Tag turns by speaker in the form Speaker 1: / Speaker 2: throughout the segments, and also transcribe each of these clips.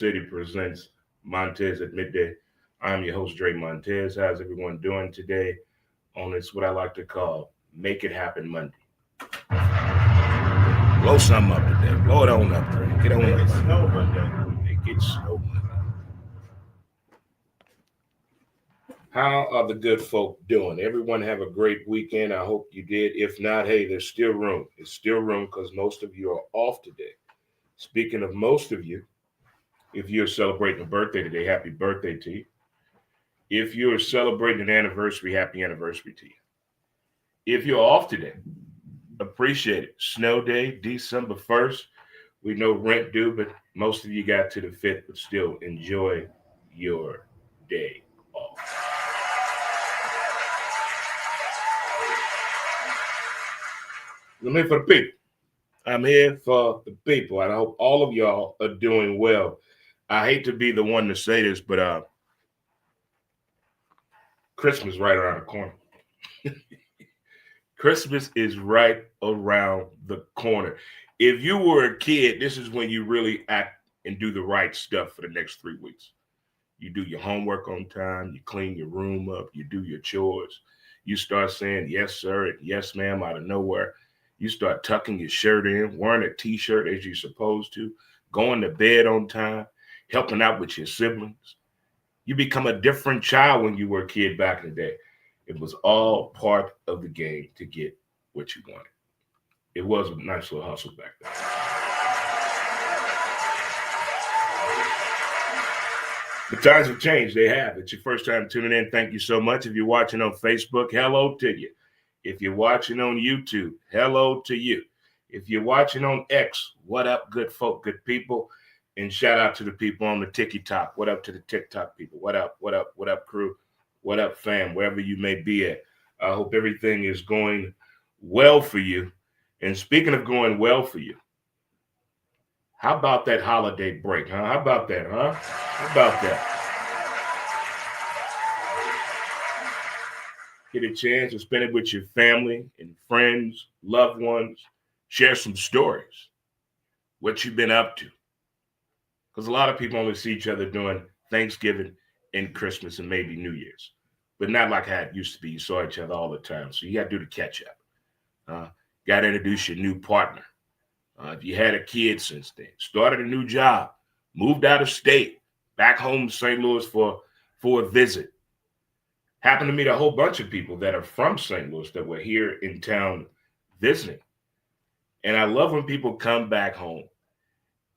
Speaker 1: City presents Montez at midday. I'm your host, Dre Montez. How's everyone doing today on this, what I like to call Make It Happen Monday? Blow something up today. Blow it on up, Dre. Get on up. Snow Monday. Make it snow Monday. How are the good folk doing? Everyone have a great weekend. I hope you did. If not, hey, there's still room. There's still room because most of you are off today. Speaking of most of you, if you're celebrating a birthday today, happy birthday to you. If you're celebrating an anniversary, happy anniversary to you. If you're off today, appreciate it. Snow day, December 1st. We know rent due, but most of you got to the 5th, but still enjoy your day off. I'm here for the people. I'm here for the people. And I hope all of y'all are doing well. I hate to be the one to say this, but Christmas right around the corner. Christmas is right around the corner. If you were a kid, this is when you really act and do the right stuff for the next 3 weeks. You do your homework on time, you clean your room up, you do your chores, you start saying yes, sir, and yes, ma'am, out of nowhere. You start tucking your shirt in, wearing a t-shirt as you're supposed to, going to bed on time, helping out with your siblings. You become a different child when you were a kid back in the day. It was all part of the game to get what you wanted. It was a nice little hustle back then. The times have changed. They have. It's your first time tuning in. Thank you so much. If you're watching on Facebook, hello to you. If you're watching on YouTube, hello to you. If you're watching on X, what up, good folk, good people? And shout out to the people on the TikTok. What up to the TikTok people? What up, what up, what up, crew? What up, fam? Wherever you may be at. I hope everything is going well for you. And speaking of going well for you, how about that holiday break, huh? How about that, huh? How about that? Get a chance to spend it with your family and friends, loved ones. Share some stories. What you've been up to. Because a lot of people only see each other during Thanksgiving and Christmas and maybe New Year's. But not like how it used to be. You saw each other all the time. So you got to do the catch up. Got to introduce your new partner. If you had a kid since then, started a new job, moved out of state, back home to St. Louis for a visit. Happened to meet a whole bunch of people that are from St. Louis that were here in town visiting. And I love when people come back home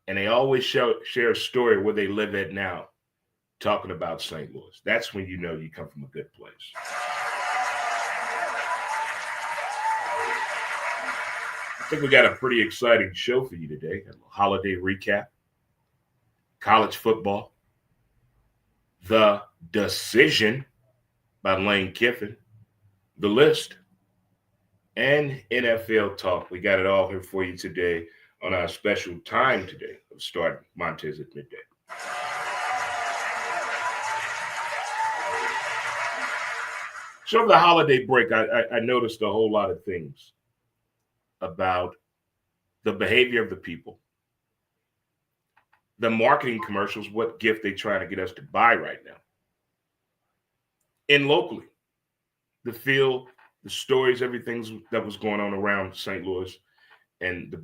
Speaker 1: and they always share a story where they live at now, talking about St. Louis. That's when you know you come from a good place. I think we got a pretty exciting show for you today. A holiday recap, college football, the decision by Lane Kiffin, the list, and NFL talk. We got it all here for you today on our special time today of starting Montez at midday. So over the holiday break, I noticed a whole lot of things about the behavior of the people, the marketing commercials, what gift they trying to get us to buy right now. And locally, the feel, the stories, everything that was going on around St. Louis and the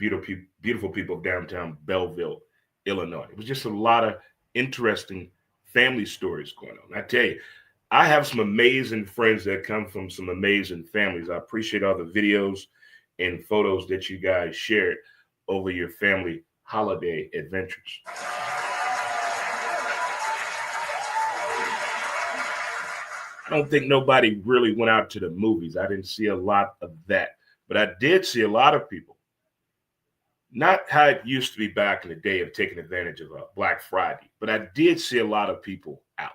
Speaker 1: beautiful people of downtown Belleville, Illinois. It was just a lot of interesting family stories going on. I tell you, I have some amazing friends that come from some amazing families. I appreciate all the videos and photos that you guys shared over your family holiday adventures. I don't think nobody really went out to the movies. I didn't see a lot of that. But I did see a lot of people, not how it used to be back in the day of taking advantage of Black Friday, but I did see a lot of people out.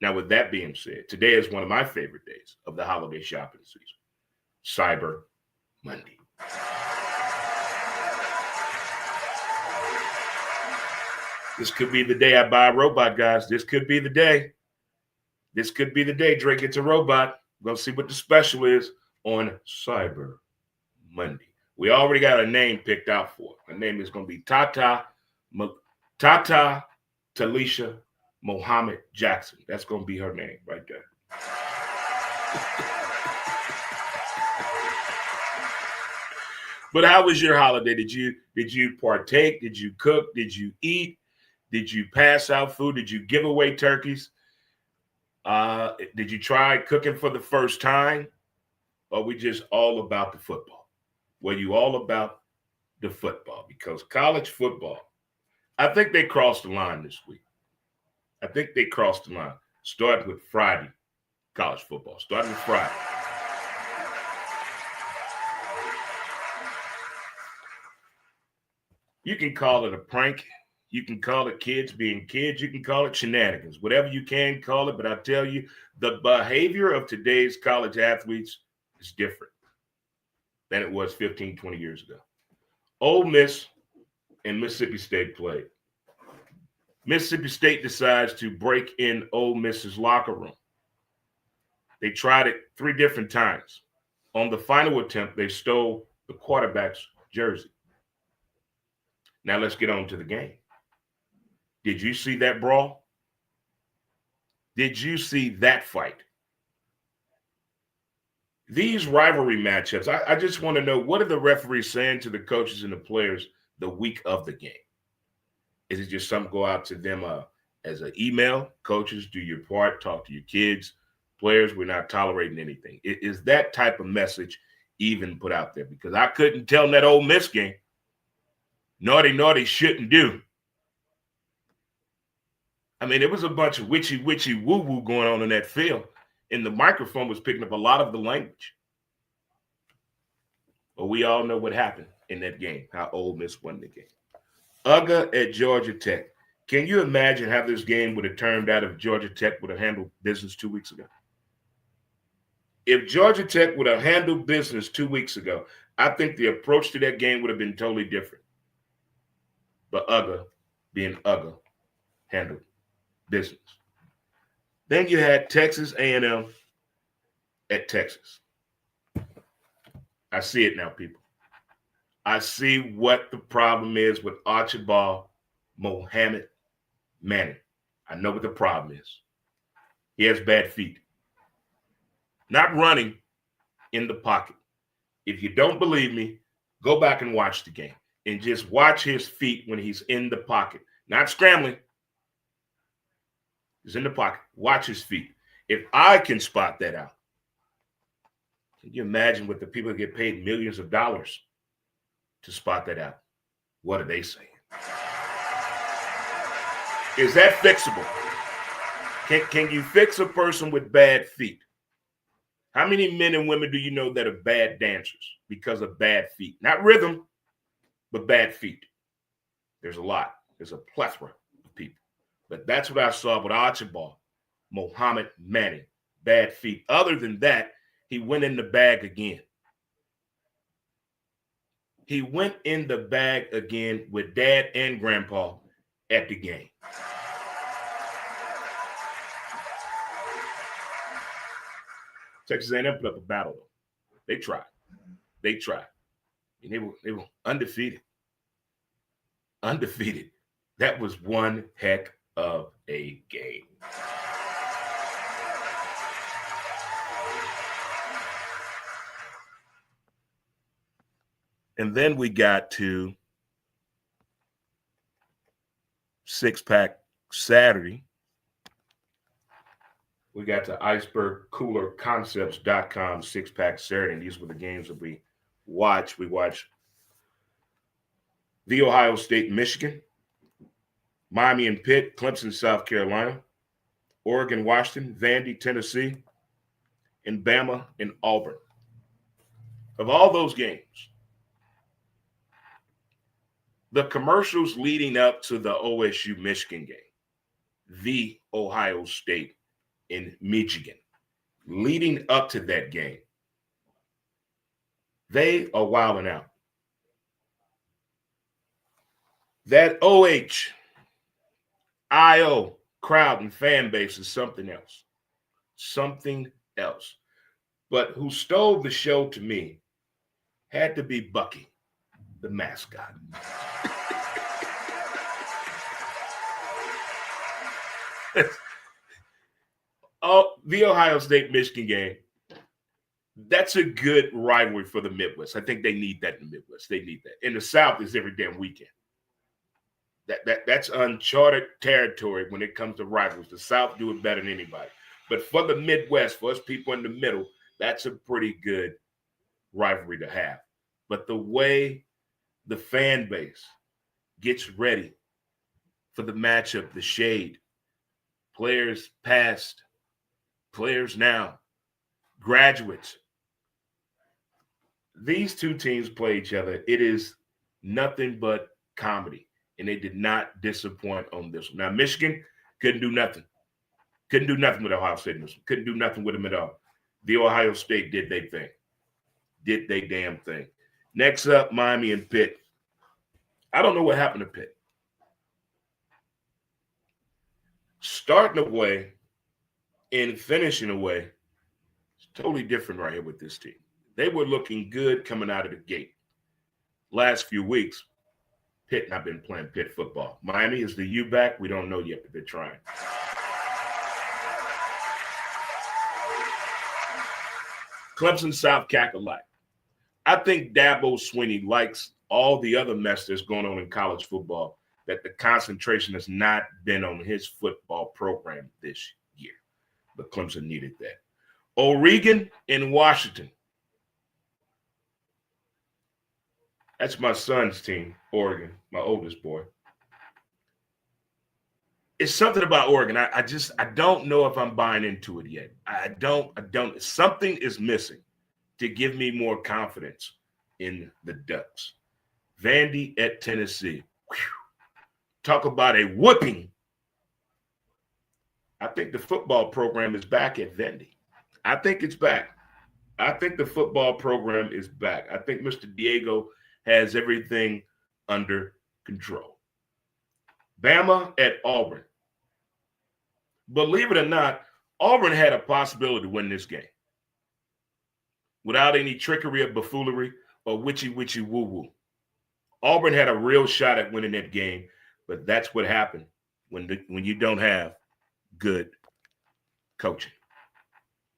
Speaker 1: Now, with that being said, today is one of my favorite days of the holiday shopping season, Cyber Monday. This could be the day I buy a robot, guys. This could be the day. This could be the day Drake gets a robot. We're going to see what the special is on Cyber Monday. We already got a name picked out for it. Her name is going to be Tata Talisha Muhammad Jackson. That's going to be her name right there. But how was your holiday? Did you partake? Did you cook? Did you eat? Did you pass out food? Did you give away turkeys? Did you try cooking for the first time? Or we just all about the football? Were you all about the football? Because college football, I think they crossed the line this week. I think they crossed the line. Starting with Friday, college football. Starting with Friday. You can call it a prank. You can call it kids being kids. You can call it shenanigans. Whatever you can call it. But I tell you, the behavior of today's college athletes is different than it was 15, 20 years ago. Ole Miss and Mississippi State played. Mississippi State decides to break in Ole Miss's locker room. They tried it 3 different times. On the final attempt, they stole the quarterback's jersey. Now let's get on to the game. Did you see that brawl? Did you see that fight? These rivalry matchups, I just want to know, what are the referees saying to the coaches and the players the week of the game? Is it just something go out to them as an email? Coaches, do your part, talk to your kids. Players, we're not tolerating anything. Is that type of message even put out there? Because I couldn't tell in that Ole Miss game. Naughty, naughty, shouldn't do. I mean, it was a bunch of witchy, woo-woo going on in that field, and the microphone was picking up a lot of the language. But we all know what happened in that game, how Ole Miss won the game. UGA at Georgia Tech. Can you imagine how this game would have turned out if Georgia Tech would have handled business 2 weeks ago? If Georgia Tech would have handled business 2 weeks ago, I think the approach to that game would have been totally different. But UGA, being UGA, handled business. Then you had Texas A&M at Texas. I see it now, people. I see what the problem is with Archibald Mohamed Manning. I know what the problem is. He has bad feet. Not running in the pocket. If you don't believe me, go back and watch the game. And just watch his feet when he's in the pocket. Not scrambling. He's in the pocket. Watch his feet. If I can spot that out, can you imagine what the people that get paid millions of dollars to spot that out? What are they saying? Is that fixable? Can you fix a person with bad feet? How many men and women do you know that are bad dancers because of bad feet? Not rhythm, but bad feet. There's a lot. There's a plethora of people. But that's what I saw with Archibald Mohamed Manning. Bad feet. Other than that, he went in the bag again. He went in the bag again with dad and grandpa at the game. Texas A&M put up a battle. They tried. And they were undefeated. Undefeated. That was one heck of a game. And then we got to Six-Pack Saturday. We got to icebergcoolerconcepts.com Six-Pack Saturday. And these were the games that we watched. We watched The Ohio State, Michigan, Miami and Pitt, Clemson, South Carolina, Oregon, Washington, Vandy, Tennessee, and Bama and Auburn. Of all those games, the commercials leading up to the OSU Michigan game, the Ohio State in Michigan, leading up to that game, they are wilding out. That OHIO crowd and fan base is something else. Something else. But who stole the show to me had to be Bucky, the mascot. Oh, the Ohio State-Michigan game, that's a good rivalry for the Midwest. I think they need that in the Midwest. They need that. In the South, is every damn weekend. That's uncharted territory when it comes to rivals. The South do it better than anybody. But for the Midwest, for us people in the middle, that's a pretty good rivalry to have. But the way the fan base gets ready for the matchup, the shade, players past, players now, graduates, these two teams play each other. It is nothing but comedy, and they did not disappoint on this one. Now, Michigan couldn't do nothing. Couldn't do nothing with Ohio State. Couldn't do nothing with them at all. The Ohio State did their thing. Did they damn thing. Next up, Miami and Pitt. I don't know what happened to Pitt. Starting away and finishing away, it's totally different right here with this team. They were looking good coming out of the gate. Last few weeks, Pitt not been playing Pitt football. Miami is the U back. We don't know yet, but they're trying. Clemson South Cackalack. I think Dabo Swinney likes all the other mess that's going on in college football, that the concentration has not been on his football program this year. But Clemson needed that. Oregon and Washington. That's my son's team, Oregon, my oldest boy. It's something about Oregon. I don't know if I'm buying into it yet. I don't. Something is missing to give me more confidence in the Ducks. Vandy at Tennessee. Whew. Talk about a whooping. I think the football program is back at Vandy. I think it's back. I think the football program is back. I think Mr. Diego has everything under control. Bama at Auburn. Believe it or not, Auburn had a possibility to win this game without any trickery or buffoonery or witchy woo-woo. Auburn had a real shot at winning that game, but that's what happened when you don't have good coaching.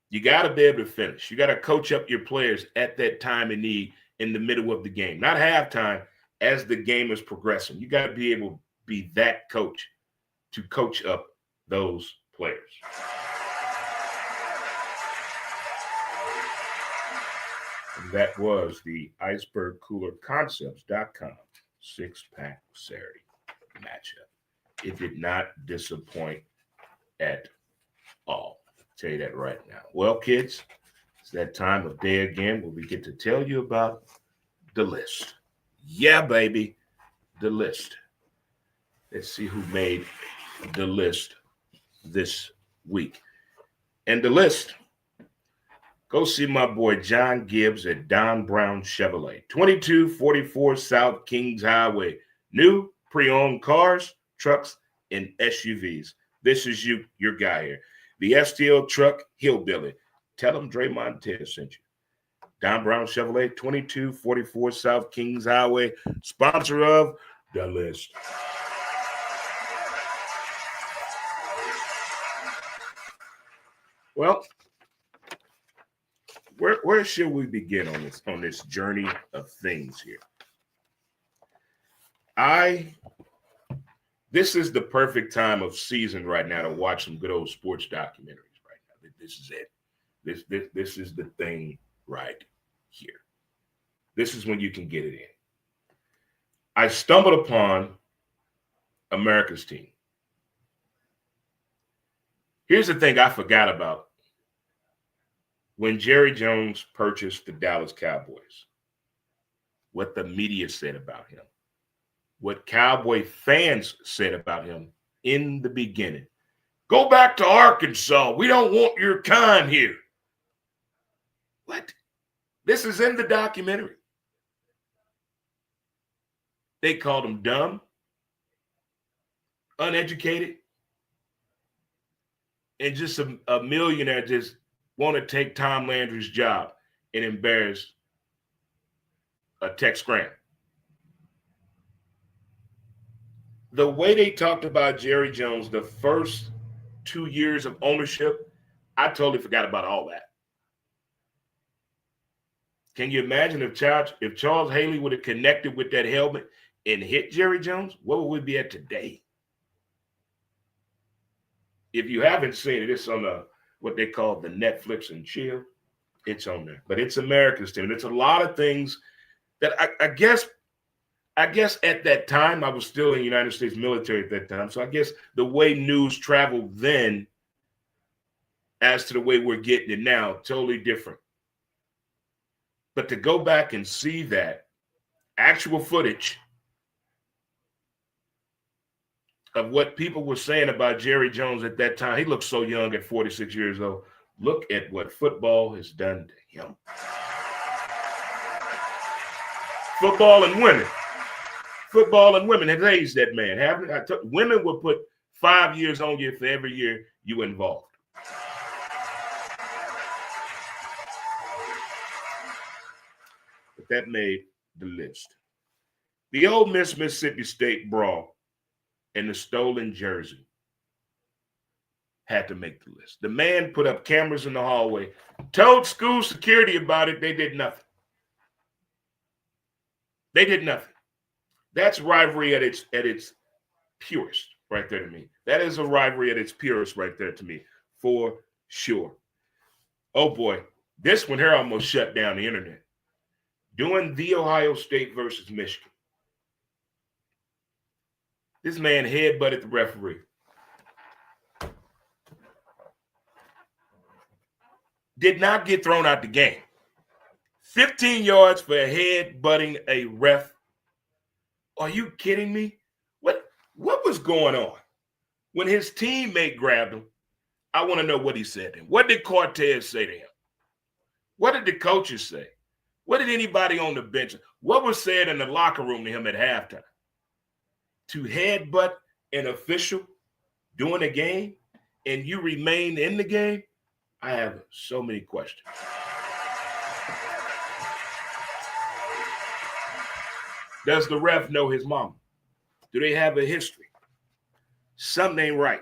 Speaker 1: You got to be able to finish. You got to coach up your players at that time of need in the middle of the game, not halftime, as the game is progressing. You got to be able to be that coach to coach up those players. And that was the icebergcoolerconcepts.com 6-pack Saturday matchup. It did not disappoint at all. I'll tell you that right now. Well, kids, it's that time of day again where we get to tell you about the list. Yeah, baby, the list. Let's see who made the list this week. And the list, go see my boy John Gibbs at Don Brown Chevrolet, 2244 South Kings Highway. New pre-owned cars, trucks, and SUVs. This is your guy here. The STL truck hillbilly. Tell him Dre Montez sent you. Don Brown Chevrolet, 2244 South Kings Highway, sponsor of The List. Well, where should we begin on this journey of things here? This is the perfect time of season right now to watch some good old sports documentaries right now. This is it. This is the thing right here. This is when you can get it in. I stumbled upon America's Team. Here's the thing I forgot about. When Jerry Jones purchased the Dallas Cowboys, what the media said about him, what Cowboy fans said about him in the beginning. Go back to Arkansas. We don't want your kind here. What? This is in the documentary. They called him dumb, uneducated, and just a millionaire just want to take Tom Landry's job and embarrass a Tex Grant. The way they talked about Jerry Jones the first 2 years of ownership, I totally forgot about all that. Can you imagine if Charles Haley would have connected with that helmet and hit Jerry Jones? Where would we be at today? If you haven't seen it, it's on what they call the Netflix and chill. It's on there. But it's America's team. And it's a lot of things that I guess at that time, I was still in the United States military at that time. So I guess the way news traveled then as to the way we're getting it now, totally different. But to go back and see that actual footage of what people were saying about Jerry Jones at that time, he looked so young at 46 years old. Look at what football has done to him. Football and women have aged that man. Women will put 5 years on you for every year you involved. But that made the list. The Ole Miss Mississippi State brawl and the stolen jersey had to make the list. The man put up cameras in the hallway, told school security about it. They did nothing. They did nothing. That's rivalry at its purest right there to me. That is a rivalry at its purest right there to me, for sure. Oh boy, this one here almost shut down the internet. Doing the Ohio State versus Michigan. This man headbutted the referee. Did not get thrown out the game. 15 yards for headbutting a ref. Are you kidding me? What was going on? When his teammate grabbed him, I want to know what he said to him. What did Cortez say to him? What did the coaches say? What did anybody on the bench? What was said in the locker room to him at halftime? To headbutt an official during a game and you remain in the game? I have so many questions. Does the ref know his mama? Do they have a history? Something ain't right.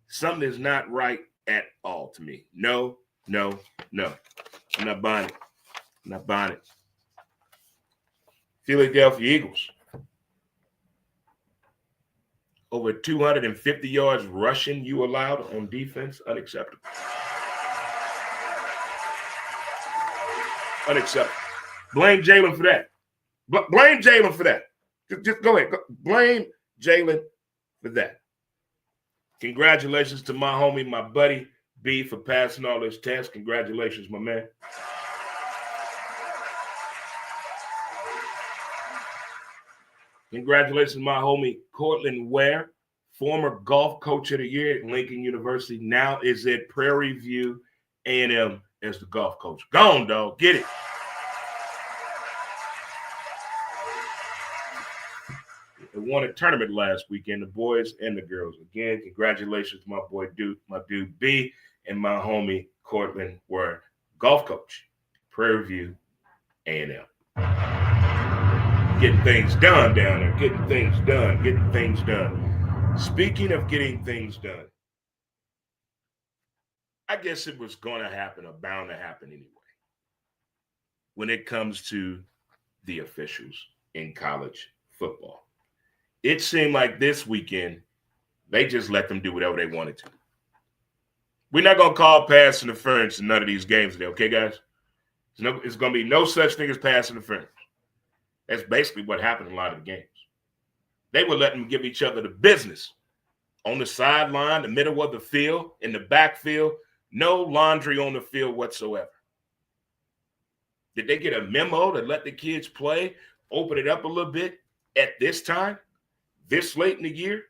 Speaker 1: Something is not right at all to me. No. I'm not buying it. I'm not buying it. Philadelphia Eagles. Over 250 yards rushing you allowed on defense. Unacceptable. Unacceptable. Blame Jalen for that. Blame Jalen for that. Just go ahead. Blame Jalen for that. Congratulations to my homie, my buddy, B, for passing all his tests. Congratulations, my man. Congratulations, my homie, Cortland Ware, former golf coach of the year at Lincoln University, now is at Prairie View A&M as the golf coach. Gone, dog. Get it. They won a tournament last weekend, the boys and the girls. Again, congratulations to my boy Duke, my dude B, and my homie Cortland Ware, golf coach, Prairie View A&M. Getting things done down there. Getting things done. Speaking of getting things done, I guess it was going to happen or bound to happen anyway when it comes to the officials in college football. It seemed like this weekend, they just let them do whatever they wanted to. We're not going to call pass interference in none of these games today, okay, guys? It's going to be no such thing as pass interference. That's basically what happened in a lot of the games. They were letting them give each other the business on the sideline, the middle of the field, in the backfield. No laundry on the field whatsoever. Did they get a memo to let the kids play, open it up a little bit at this time, this late in the year?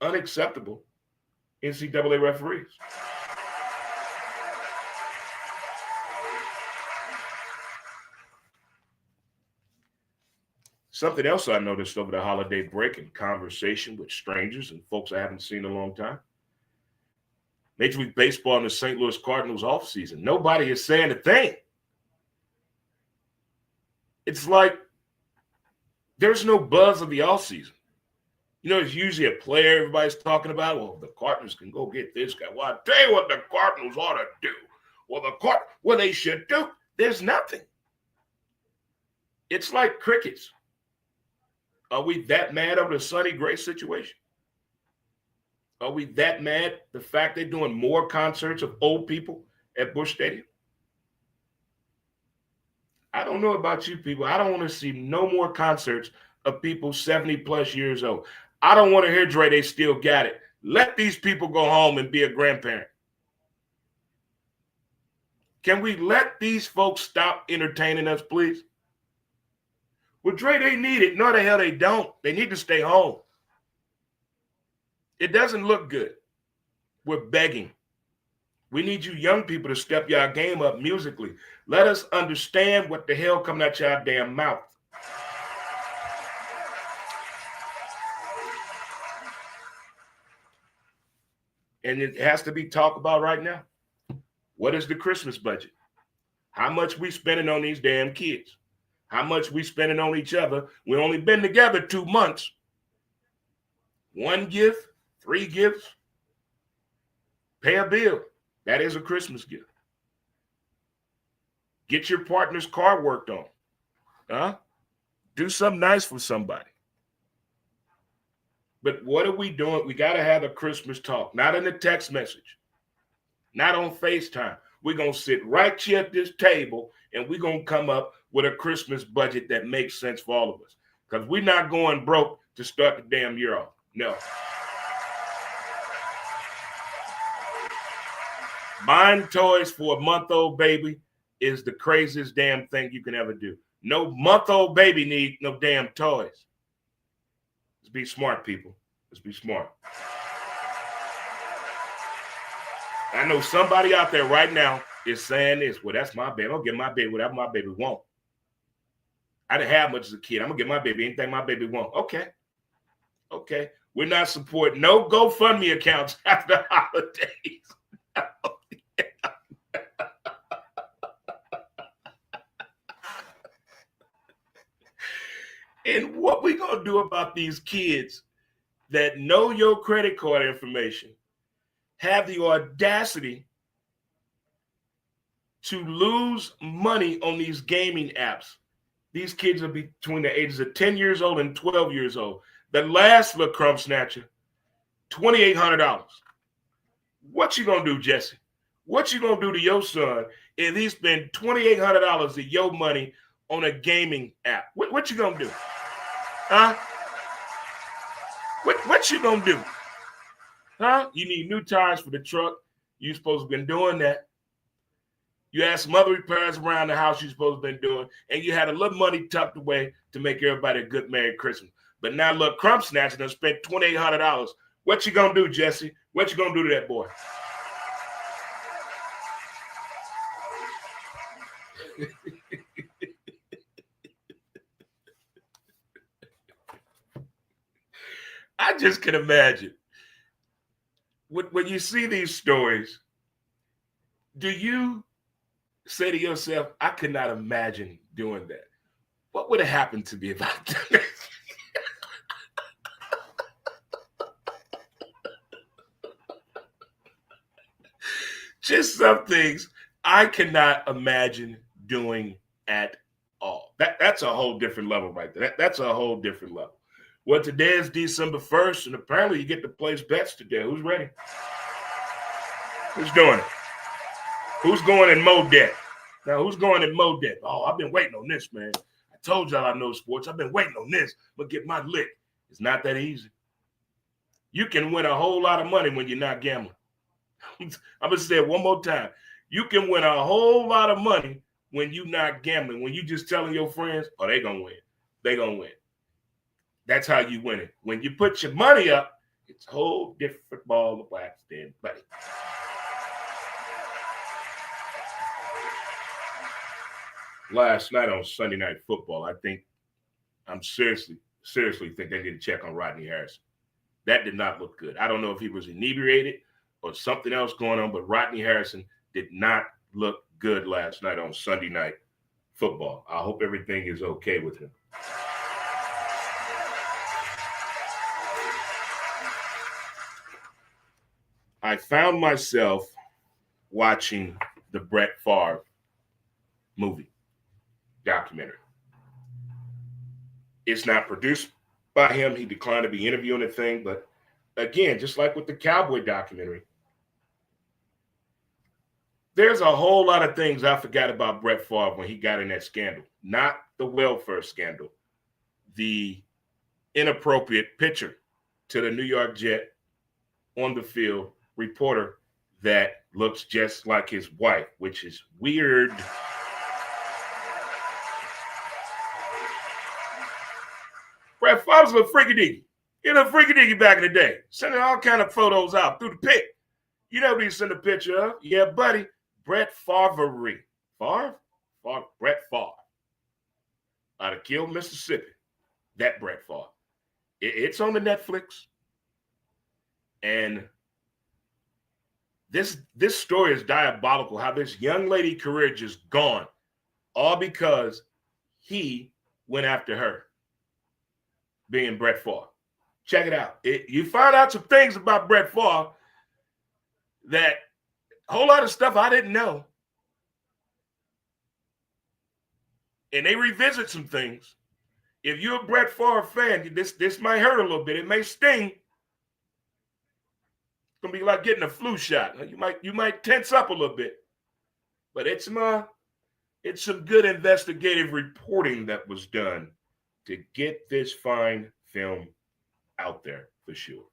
Speaker 1: Unacceptable. NCAA referees. Something else I noticed over the holiday break in conversation with strangers and folks I haven't seen in a long time. Major League Baseball and the St. Louis Cardinals offseason. Nobody is saying a thing. It's like there's no buzz of the offseason. You know, it's usually a player everybody's talking about. Well, the Cardinals can go get this guy. Well, I'll tell you what the Cardinals ought to do. Well, they should do. There's nothing. It's like crickets. Are we that mad over the Sonny Gray situation? Are we that mad the fact they're doing more concerts of old people at Busch Stadium? I don't know about you people. I don't want to see no more concerts of people 70 plus years old. I don't want to hear Dre, they still got it. Let these people go home and be a grandparent. Can we let these folks stop entertaining us, please? Well, Dre, they need it. No, the hell they don't. They need to stay home. It doesn't look good. We're begging. We need you young people to step your game up musically. Let us understand what the hell coming out your damn mouth. And it has to be talked about right now. What is the Christmas budget? How much we spending on these damn kids? How much we spending on each other? We only been together 2 months. 1 gift, 3 gifts. Pay a bill. That is a Christmas gift. Get your partner's car worked on. Huh? Do something nice for somebody. But what are we doing? We got to have a Christmas talk, not in a text message, not on FaceTime. We're going to sit right here at this table and we're going to come up with a Christmas budget that makes sense for all of us. Because we're not going broke to start the damn year off. No. Buying toys for a month-old baby is the craziest damn thing you can ever do. No month-old baby need no damn toys. Let's be smart, people. Let's be smart. I know somebody out there right now is saying this. Well, that's my baby. I'm going to give my baby whatever my baby wants. I didn't have much as a kid. I'm going to give my baby anything my baby wants. Okay. We're not supporting no GoFundMe accounts after the holidays. And what we going to do about these kids that know your credit card information, have the audacity to lose money on these gaming apps? These kids are between the ages of 10 years old and 12 years old. The last little crumb snatcher, $2,800. What you going to do, Jesse? What you going to do to your son if he spend $2,800 of your money on a gaming app? What you going to do? Huh? What you going to do? Huh? You need new tires for the truck. You supposed to have been doing that. You had some other repairs around the house you supposed to have been doing, and you had a little money tucked away to make everybody a good Merry Christmas. But now look, crumb snatching and spent $2,800. What you gonna do, Jesse? What you gonna do to that boy? I just can imagine. When you see these stories, do you say to yourself, I could not imagine doing that? What would have happened to me if I did that? Just some things I cannot imagine doing at all. That's a whole different level right there. That's a whole different level. Well, today is December 1st, and apparently you get to place bets today. Who's ready? Who's doing it? Who's going in Mo debt? Now, who's going in Mo debt? Oh, I've been waiting on this, man. I told y'all I know sports. I've been waiting on this. I'm going to get my lick. It's not that easy. You can win a whole lot of money when you're not gambling. I'm going to say it one more time. You can win a whole lot of money when you're not gambling. When you just telling your friends, oh, they're going to win. They're going to win. That's how you win it. When you put your money up, it's a whole different ball of wax then, buddy. Last night on Sunday Night Football, I'm seriously think they need to check on Rodney Harrison. That did not look good. I don't know if he was inebriated or something else going on, but Rodney Harrison did not look good last night on Sunday Night Football. I hope everything is okay with him. I found myself watching the Brett Favre movie documentary. It's not produced by him. He declined to be interviewing the thing. But again, just like with the Cowboy documentary, there's a whole lot of things I forgot about Brett Favre when he got in that scandal. Not the welfare scandal, the inappropriate picture to the New York Jet on the field reporter that looks just like his wife, which is weird. Brett Favre was a freaky diggy. He was a freaky diggy back in the day, sending all kind of photos out through the pit. You know what he sent a picture of? Yeah, buddy, Brett Favre. Favre? Brett Favre. Out of Kill, Mississippi. That Brett Favre. It's on the Netflix. And this story is diabolical, how this young lady career just gone, all because he went after her, being Brett Favre. Check it out. You find out some things about Brett Favre that a whole lot of stuff I didn't know. And they revisit some things. If you're a Brett Favre fan, this might hurt a little bit. It may sting. It's gonna be like getting a flu shot. You might tense up a little bit. But it's some good investigative reporting that was done to get this fine film out there for sure.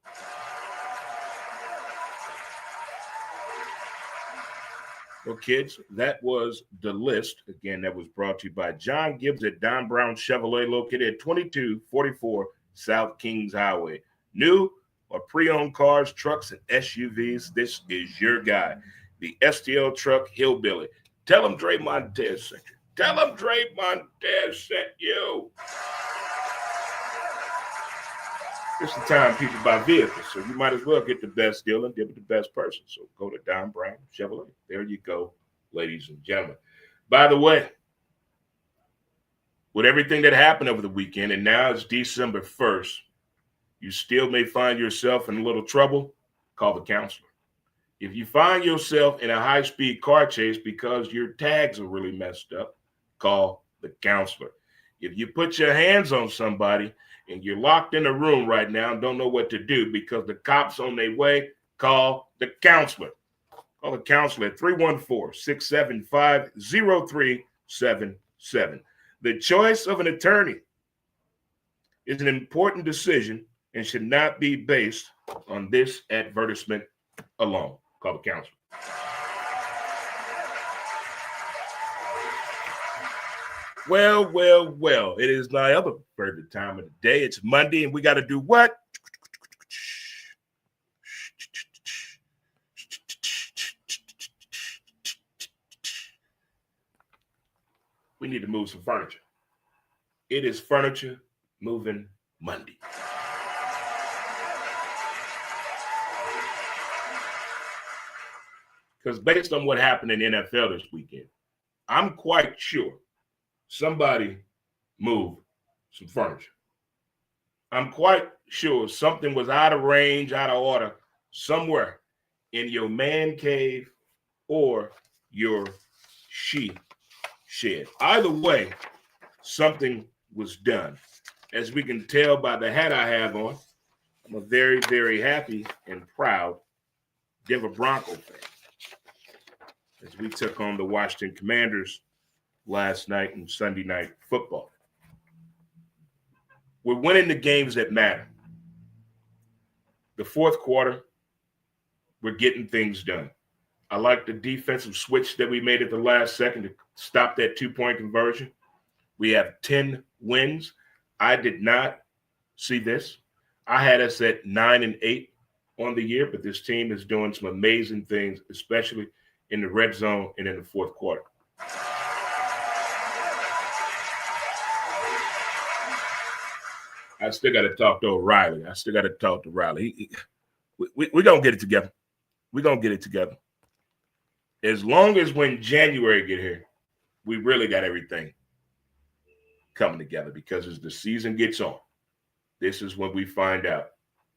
Speaker 1: Well, kids, that was the list. Again, that was brought to you by John Gibbs at Don Brown Chevrolet, located at 2244 South Kings Highway. New or pre-owned cars, trucks, and SUVs, this is your guy. The STL Truck Hillbilly. Tell them Dre Montez sent you. Tell them Dre Montez sent you. It's the time people buy vehicles, so you might as well get the best deal and give it the best person. So go to Don Brown Chevrolet. There you go, ladies and gentlemen. By the way, with everything that happened over the weekend, and now it's December 1st, you still may find yourself in a little trouble, call the counselor. If you find yourself in a high-speed car chase because your tags are really messed up, call the counselor. If you put your hands on somebody and you're locked in a room right now and don't know what to do because the cops on their way, call the counselor. Call the counselor at 314-675-0377. The choice of an attorney is an important decision and should not be based on this advertisement alone. Call the counselor. Well. It is my other favorite time of the day. It's Monday, and we got to do what? We need to move some furniture. It is Furniture Moving Monday. Because based on what happened in the NFL this weekend, I'm quite sure somebody moved some furniture. I'm quite sure something was out of range, out of order, somewhere in your man cave or your she shed. Either way, something was done. As we can tell by the hat I have on, I'm a very, very happy and proud Denver Bronco fan. As we took on the Washington Commanders last night in Sunday night football. We're winning the games that matter. The fourth quarter, we're getting things done. I like the defensive switch that we made at the last second to stop that two-point conversion. We have 10 wins. I did not see this. I had us at 9-8 on the year, but this team is doing some amazing things, especially in the red zone and in the fourth quarter. I still got to talk to O'Reilly. We're going to get it together. We're going to get it together. As long as when January get here, we really got everything coming together, because as the season gets on, this is when we find out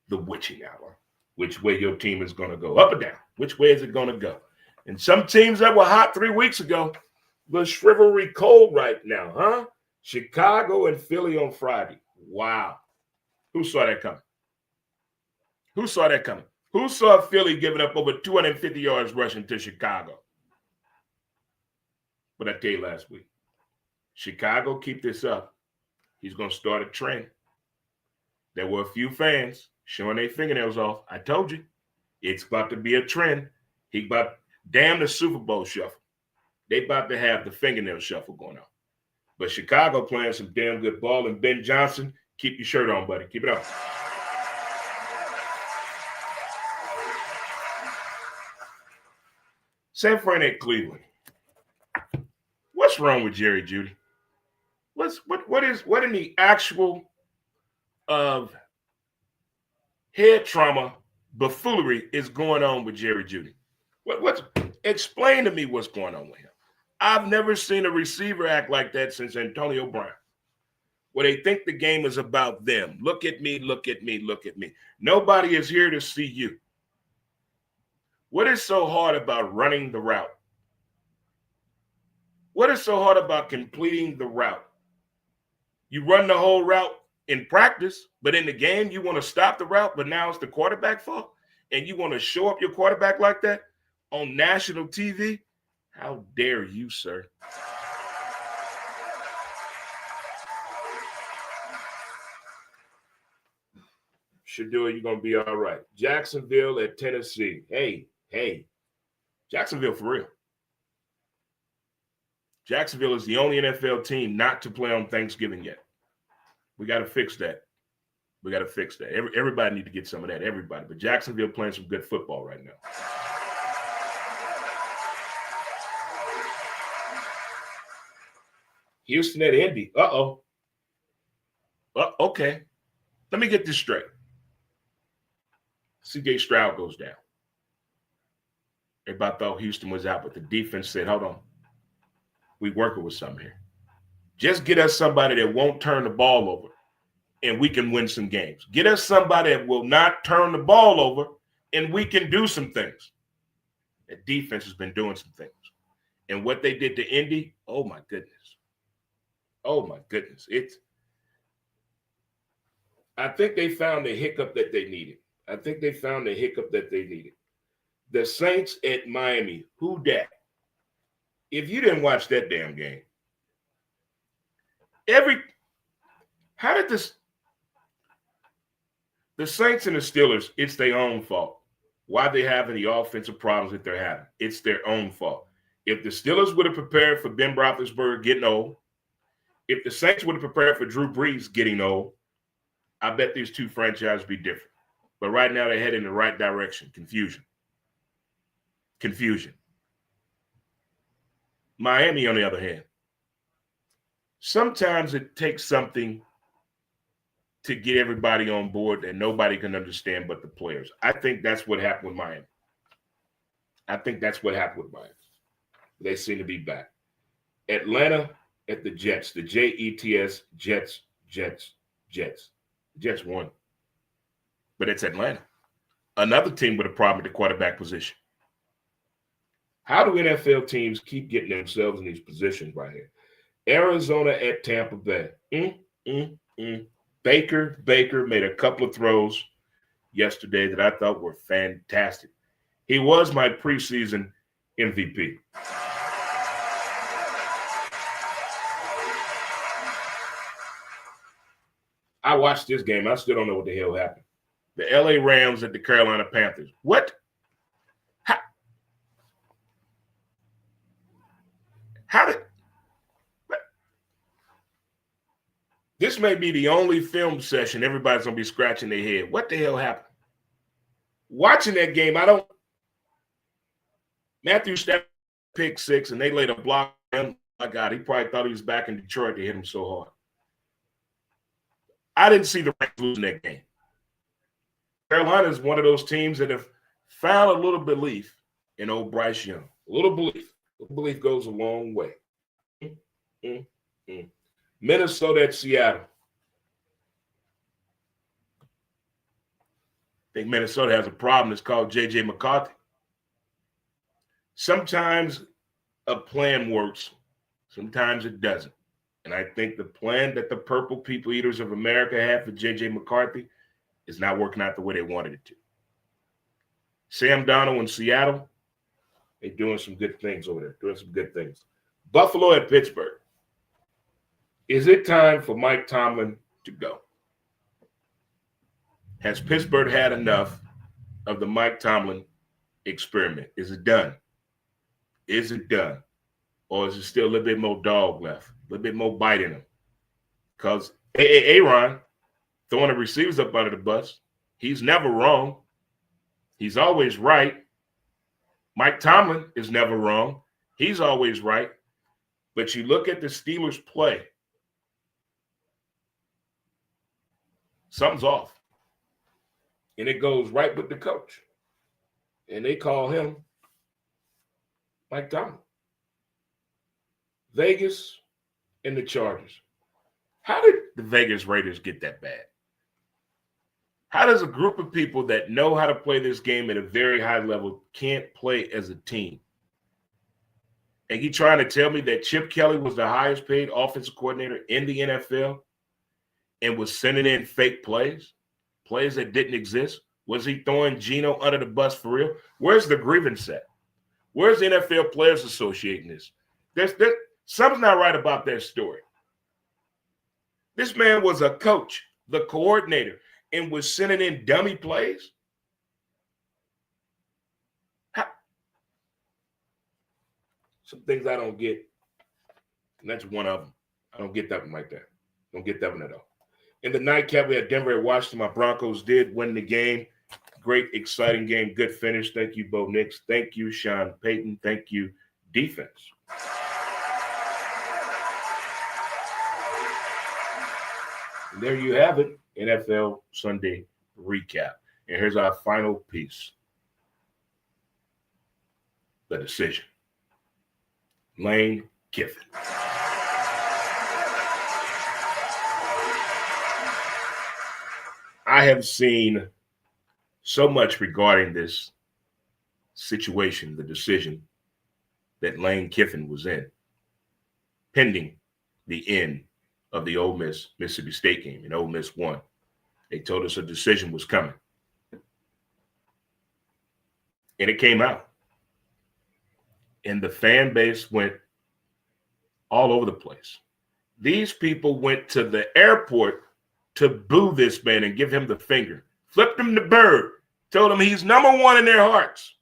Speaker 1: the witching hour which way your team is going to go, up or down. Which way is it going to go? And some teams that were hot 3 weeks ago, the shrivelry cold right now, huh? Chicago and Philly on Friday. Wow. Who saw that coming? Who saw that coming? Who saw Philly giving up over 250 yards rushing to Chicago? But I tell you last week, Chicago keep this up. He's going to start a trend. There were a few fans showing their fingernails off. I told you, it's about to be a trend. He about damn the Super Bowl shuffle. They about to have the fingernail shuffle going on. But Chicago playing some damn good ball. And Ben Johnson, keep your shirt on, buddy. Keep it on. San Fran at Cleveland. What's wrong with Jerry Jeudy? What in the actual of head trauma buffoonery is going on with Jerry Jeudy? Explain to me what's going on with him. I've never seen a receiver act like that since Antonio Brown, where they think the game is about them. Look at me, look at me, look at me. Nobody is here to see you. What is so hard about running the route? What is so hard about completing the route? You run the whole route in practice, but in the game, you want to stop the route, but now it's the quarterback's fault, and you want to show up your quarterback like that on national TV? How dare you, sir? Shador, you're going to be all right. Jacksonville at Tennessee. Hey. Jacksonville for real. Jacksonville is the only NFL team not to play on Thanksgiving yet. We got to fix that. Everybody need to get some of that. Everybody. But Jacksonville playing some good football right now. Houston at Indy. Okay. Let me get this straight. C.J. Stroud goes down. Everybody thought Houston was out, but the defense said, hold on. We working with something here. Just get us somebody that won't turn the ball over, and we can win some games. Get us somebody that will not turn the ball over, and we can do some things. The defense has been doing some things. And what they did to Indy, oh, my goodness. I think they found the hiccup that they needed. The Saints at Miami, who dat? If you didn't watch that damn game, how did the Saints and the Steelers, it's their own fault. Why they having the offensive problems that they're having. It's their own fault. If the Steelers would have prepared for Ben Roethlisberger getting old, if the Saints would have prepared for Drew Brees getting old, I bet these two franchises would be different. But right now they're heading in the right direction. Confusion. Miami, on the other hand, sometimes it takes something to get everybody on board that nobody can understand but the players. I think that's what happened with Miami. They seem to be back. Atlanta at the Jets, the Jets, Jets. Jets won. But it's Atlanta. Another team with a problem at the quarterback position. How do NFL teams keep getting themselves in these positions right here? Arizona at Tampa Bay. Baker made a couple of throws yesterday that I thought were fantastic. He was my preseason MVP. I watched this game. I still don't know what the hell happened. The LA Rams at the Carolina Panthers. What? How did this may be the only film session everybody's gonna be scratching their head. What the hell happened? Watching that game, Matthew Stafford pick six, and they laid a block on him. My God, he probably thought he was back in Detroit. They hit him so hard. I didn't see the Rams losing that game. Carolina is one of those teams that have found a little belief in old Bryce Young. A little belief. Belief goes a long way. Minnesota at Seattle. think Minnesota has a problem. It's called J.J. McCarthy. Sometimes a plan works, sometimes it doesn't. And I think the plan that the Purple People Eaters of America have for J.J. McCarthy is not working out the way they wanted it to. Sam Darnold in Seattle, they're doing some good things over there, doing some good things. Buffalo at Pittsburgh. Is it time for Mike Tomlin to go? Has Pittsburgh had enough of the Mike Tomlin experiment? Is it done? Is it done? Or is it still a little bit more dog left, a little bit more bite in him? Because Aaron throwing the receivers up under the bus, he's never wrong. He's always right. Mike Tomlin is never wrong. He's always right. But you look at the Steelers play, something's off. And it goes right with the coach. And they call him Mike Tomlin. Vegas and the Chargers. How did the Vegas Raiders get that bad? How does a group of people that know how to play this game at a very high level can't play as a team? And you trying to tell me that Chip Kelly was the highest paid offensive coordinator in the NFL and was sending in fake plays that didn't exist? Was he throwing Geno under the bus for real? Where's the grievance at? Where's the NFL Players Association this? There's something's not right about that story. This man was a coach, the coordinator, and was sending in dummy plays? Some things I don't get, and that's one of them. I don't get that one right there. Don't get that one at all. In the nightcap, we had Denver at Washington. My Broncos did win the game. Great, exciting game. Good finish. Thank you, Bo Nix. Thank you, Sean Payton. Thank you, defense. And there you have it, NFL Sunday recap. And here's our final piece. The decision. Lane Kiffin. I have seen so much regarding this situation, the decision that Lane Kiffin was in, pending the end of the Ole Miss Mississippi State game, and Ole Miss won. They told us a decision was coming. And it came out. And the fan base went all over the place. These people went to the airport to boo this man and give him the finger. Flipped him the bird. Told him he's number one in their hearts.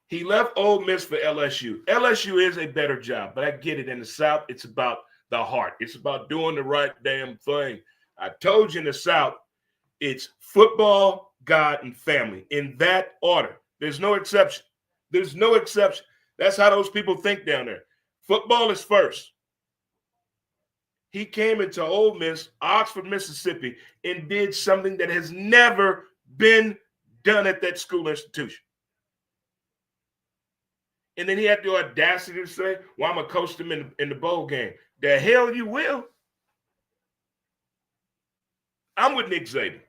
Speaker 1: He left Ole Miss for LSU. LSU is a better job, but I get it. In the South, it's about the heart. It's about doing the right damn thing. I told you in the South, it's football, God, and family. In that order. There's no exception. There's no exception. That's how those people think down there. Football is first. He came into Ole Miss, Oxford, Mississippi, and did something that has never been done at that school institution. And then he had the audacity to say, well, I'm going to coach them in the bowl game. The hell you will. I'm with Nick Saban.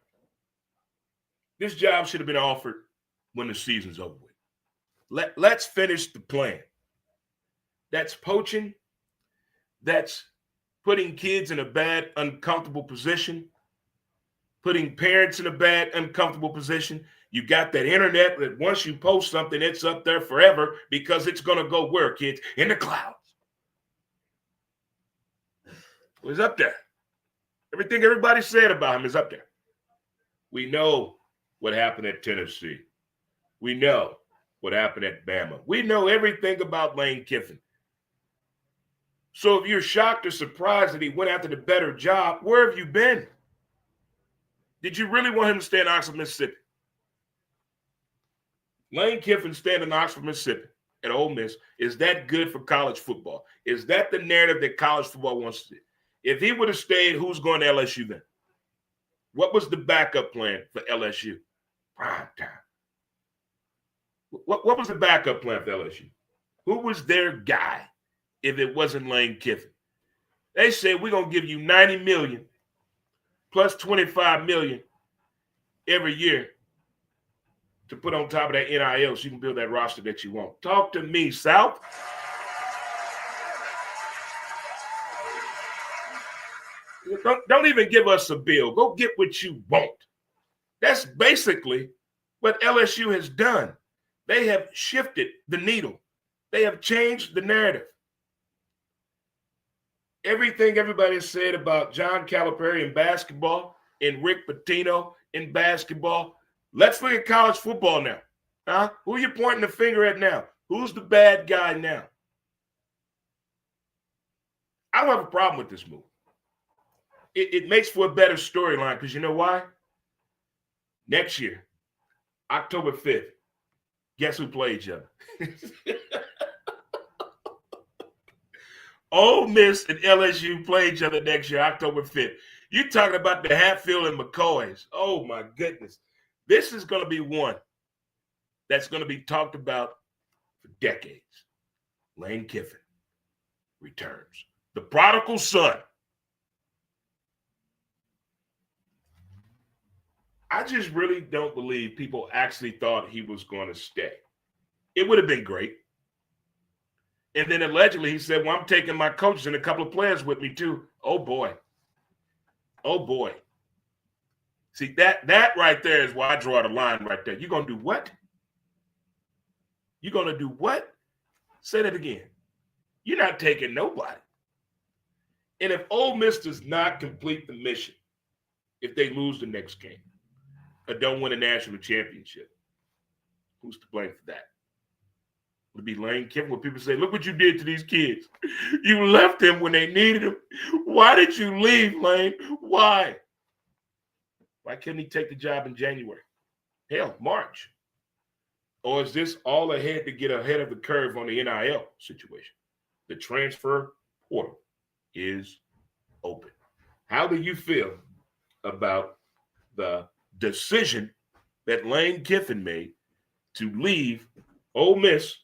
Speaker 1: This job should have been offered when the season's over with. Let's finish the plan. That's poaching. That's putting kids in a bad, uncomfortable position. Putting parents in a bad, uncomfortable position. You got that internet that once you post something, it's up there forever because it's going to go where, kids? In the clouds. Well, it's up there. Everything everybody said about him is up there. We know what happened at Tennessee. We know what happened at Bama. We know everything about Lane Kiffin. So if you're shocked or surprised that he went after the better job, where have you been? Did you really want him to stay in Oxford, Mississippi? Lane Kiffin staying in Oxford, Mississippi at Ole Miss, is that good for college football? Is that the narrative that college football wants to see? If he would have stayed, who's going to LSU then? What was the backup plan for LSU? Prime time. What was the backup plan for LSU? Who was their guy if it wasn't Lane Kiffin? They said, we're going to give you $90 million plus $25 million every year to put on top of that NIL so you can build that roster that you want. Talk to me, South. Don't even give us a bill. Go get what you want. That's basically what LSU has done. They have shifted the needle. They have changed the narrative. Everything everybody said about John Calipari in basketball and Rick Pitino in basketball, let's look at college football now. Huh? Who are you pointing the finger at now? Who's the bad guy now? I don't have a problem with this move. It makes for a better storyline because you know why? Next year, October 5th, guess who played each other? Ole Miss and LSU play each other next year, October 5th. You're talking about the Hatfield and McCoys. Oh, my goodness. This is going to be one that's going to be talked about for decades. Lane Kiffin returns. The prodigal son. I just really don't believe people actually thought he was going to stay. It would have been great. And then allegedly he said, well, I'm taking my coaches and a couple of players with me too. Oh, boy. Oh, boy. See, that right there is why I draw the line right there. You're going to do what? You're going to do what? Say that again. You're not taking nobody. And if Ole Miss does not complete the mission, if they lose the next game or don't win a national championship, who's to blame for that? Would be Lane Kiffin when people say, look what you did to these kids. You left them when they needed them. Why did you leave, Lane? Why? Why couldn't he take the job in January? Hell, March. Or is this all ahead to get ahead of the curve on the NIL situation? The transfer portal is open. How do you feel about the decision that Lane Kiffin made to leave Ole Miss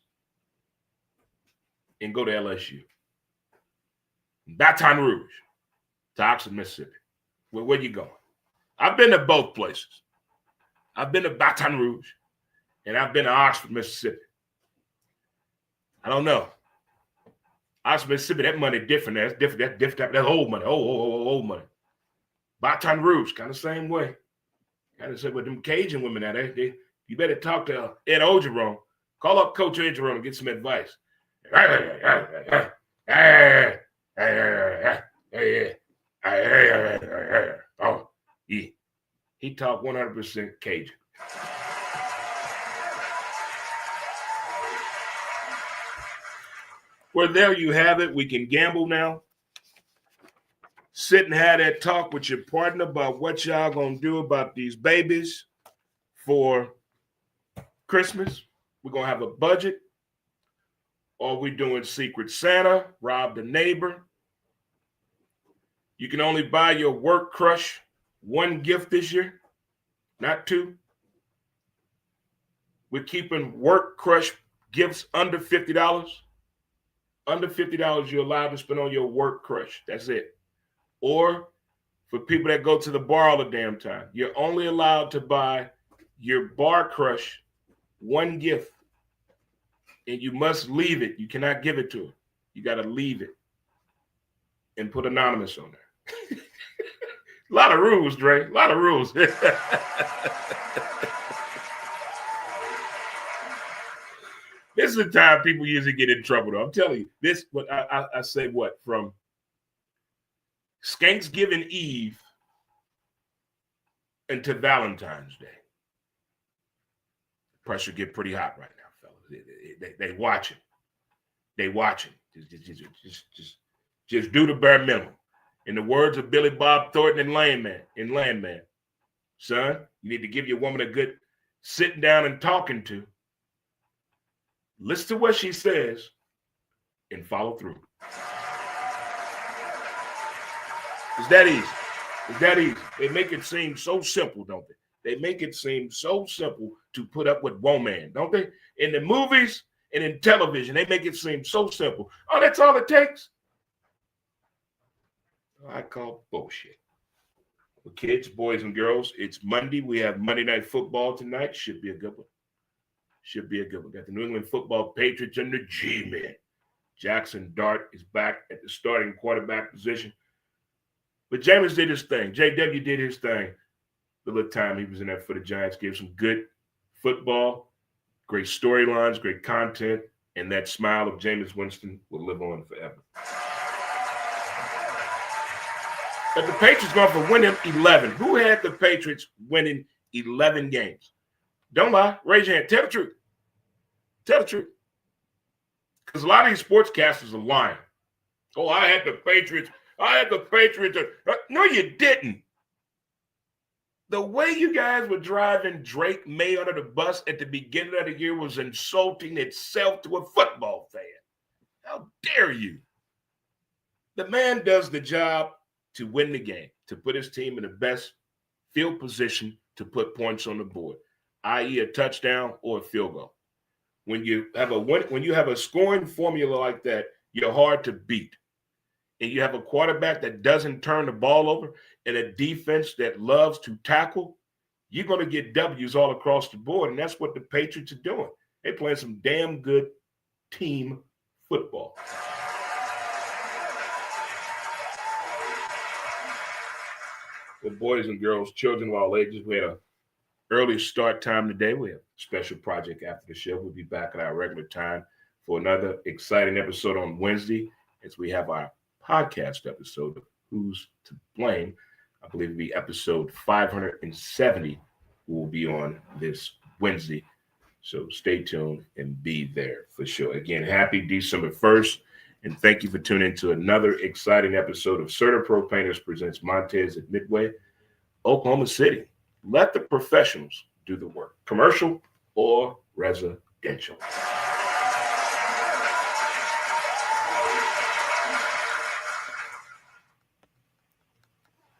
Speaker 1: and go to LSU? Baton Rouge to Oxford, Mississippi. Where you going? I've been to both places. I've been to Baton Rouge and I've been to Oxford, Mississippi. I don't know. Oxford, Mississippi, that money different. That's different. That's different. That's old money. Old money. Baton Rouge, kind of same way. Kind of say with them Cajun women now, you better talk to Ed Ogeron. Call up Coach Ogeron and get some advice. Oh, he talked 100% Cajun. Well, there you have it. We can gamble now. Sit and have that talk with your partner about what y'all gonna do about these babies for Christmas. We're gonna have a budget. Or we doing Secret Santa, rob the neighbor. You can only buy your work crush one gift this year, not two. We're keeping work crush gifts under $50. Under $50 you're allowed to spend on your work crush. That's it. Or for people that go to the bar all the damn time, you're only allowed to buy your bar crush one gift. And you must leave it. You cannot give it to her. You got to leave it and put anonymous on there. A lot of rules, Dre. A lot of rules. This is the time people usually get in trouble, though. I'm telling you, this, what I say, what, from Thanksgiving Eve until Valentine's Day. Pressure get pretty hot right now. They watching. They watching. Just do the bare minimum. In the words of Billy Bob Thornton in Landman, son, you need to give your woman a good sitting down and talking to. Listen to what she says and follow through. It's that easy. It's that easy. They make it seem so simple, don't they? They make it seem so simple to put up with woman, don't they? In the movies and in television, they make it seem so simple. Oh, that's all it takes? I call bullshit. Well, kids, boys, and girls, it's Monday. We have Monday Night Football tonight. Should be a good one. Should be a good one. Got the New England Football Patriots and the G-Men. Jackson Dart is back at the starting quarterback position. But Jameis did his thing. JW did his thing. The little time he was in there for the Giants, gave some good football, great storylines, great content, and that smile of Jameis Winston will live on forever. But the Patriots going for winning 11. Who had the Patriots winning 11 games? Don't lie. Raise your hand. Tell the truth. Tell the truth. Because a lot of these sportscasters are lying. Oh, I had the Patriots. I had the Patriots. No, you didn't. The way you guys were driving Drake May under the bus at the beginning of the year was insulting itself to a football fan. How dare you? The man does the job to win the game, to put his team in the best field position to put points on the board, i.e. a touchdown or a field goal. When you have a scoring formula like that, you're hard to beat. And you have a quarterback that doesn't turn the ball over and a defense that loves to tackle, you're going to get W's all across the board. And that's what the Patriots are doing. They're playing some damn good team football. Well, boys and girls, children of all ages, we had an early start time today. We have a special project after the show. We'll be back at our regular time for another exciting episode on Wednesday as we have our podcast episode of Who's to Blame. I believe it'll be episode 570 will be on this Wednesday. So stay tuned and be there for sure. Again, happy December 1st. And thank you for tuning in to another exciting episode of CertaPro Painters presents Montez at Midway, Oklahoma City. Let the professionals do the work, commercial or residential.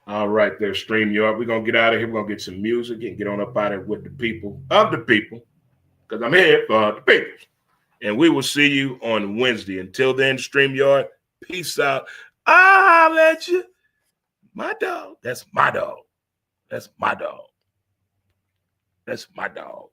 Speaker 1: All right, there, StreamYard. We're going to get out of here. We're going to get some music and get on up out of here with the people of the people, because I'm here for the people. And we will see you on Wednesday. Until then, StreamYard, peace out. I'll let you. My dog. That's my dog. That's my dog. That's my dog.